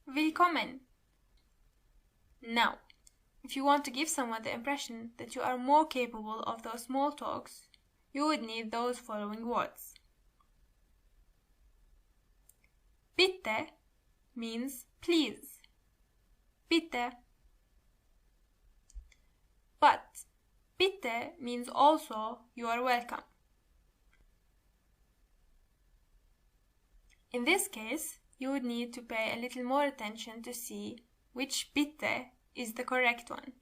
Willkommen. Now, if you want to give someone the impression that you are more capable of those small talks, you would need those following words. Bitte means please. Bitte. But bitte means also you are welcome. In this case, you would need to pay a little more attention to see which bitte is the correct one.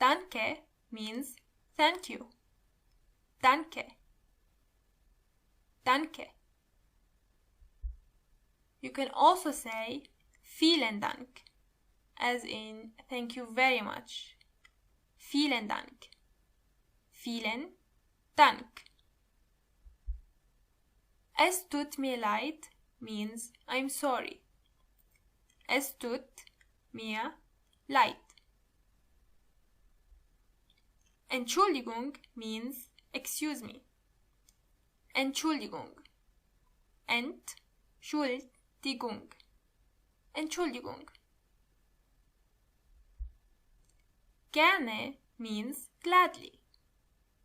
Danke means thank you. Danke. Danke. You can also say Vielen Dank, as in thank you very much. Vielen Dank. Vielen Dank. Es tut mir leid means I'm sorry. Es tut mir leid. Entschuldigung means excuse me. Entschuldigung. Entschuldigung. Entschuldigung. Gerne means gladly.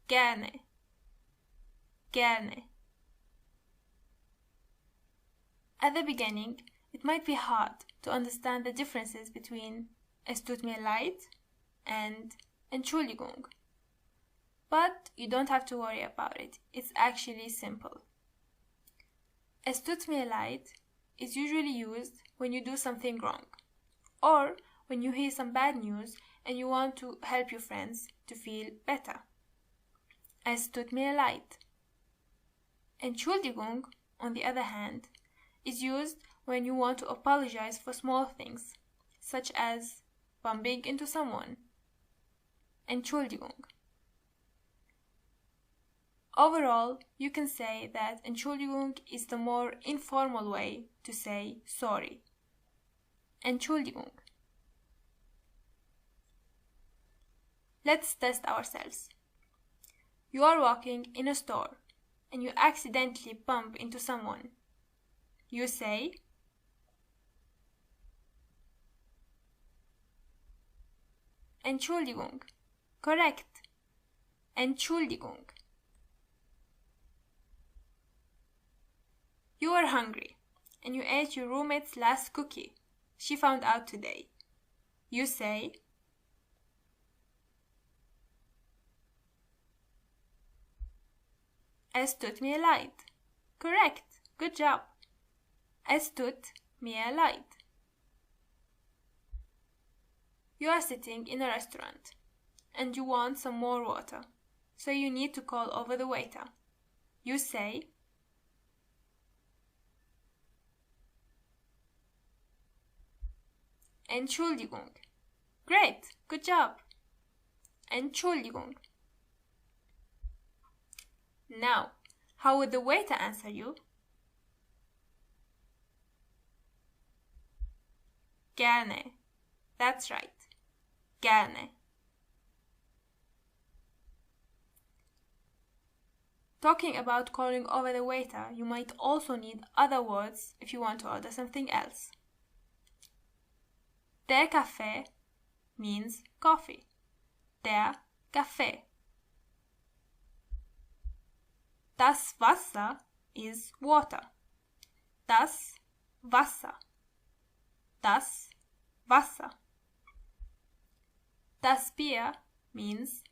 Gerne. Gerne. At the beginning, it might be hard to understand the differences between es tut mir leid and Entschuldigung. But you don't have to worry about it. It's actually simple. Es tut mir leid is usually used when you do something wrong, or when you hear some bad news and you want to help your friends to feel better. Es tut mir leid. Entschuldigung, on the other hand, is used when you want to apologize for small things, such as bumping into someone. Entschuldigung. Overall, you can say that Entschuldigung is the more informal way to say sorry. Entschuldigung. Let's test ourselves. You are walking in a store and you accidentally bump into someone. You say, Entschuldigung. Correct. Entschuldigung. You are hungry and you ate your roommate's last cookie. She found out today. You say, Es tut mir leid. Correct. Good job. Es tut mir leid. You are sitting in a restaurant and you want some more water, so you need to call over the waiter. You say, Entschuldigung. Great. Good job. Entschuldigung. Now, how would the waiter answer you? Gerne. That's right. Gerne. Talking about calling over the waiter, you might also need other words if you want to order something else. Der Kaffee means coffee. Der Kaffee. Das Wasser is water. Das Wasser. Das Wasser. Das Bier means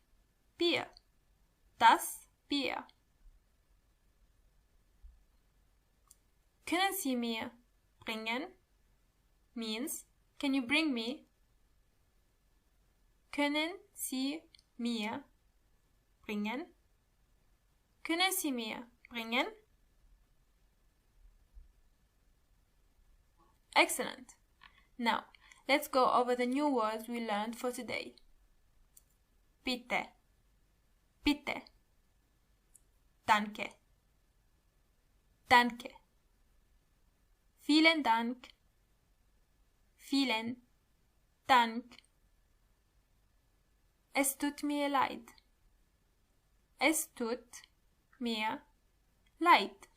beer. Das Bier. Können Sie mir bringen means can you bring me? Können Sie mir bringen? Können Sie mir bringen? Excellent. Now, let's go over the new words we learned for today. Bitte. Bitte. Danke. Danke. Vielen Dank. Vielen Dank. Es tut mir leid. Es tut mir leid.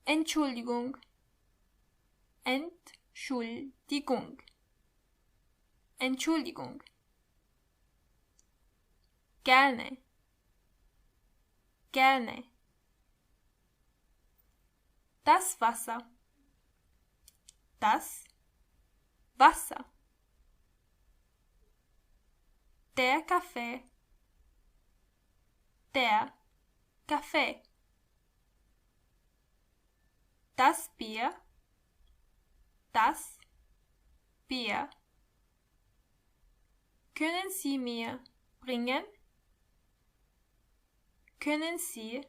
Entschuldigung, Entschuldigung, Entschuldigung. Gerne, gerne. Das Wasser, das Wasser. Der Kaffee, der Kaffee. Das Bier, das Bier. Können Sie mir bringen? Können Sie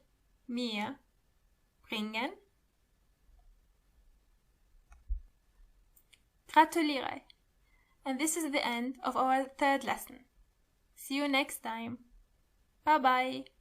mir bringen? Gratuliere. And this is the end of our third lesson. See you next time. Bye bye.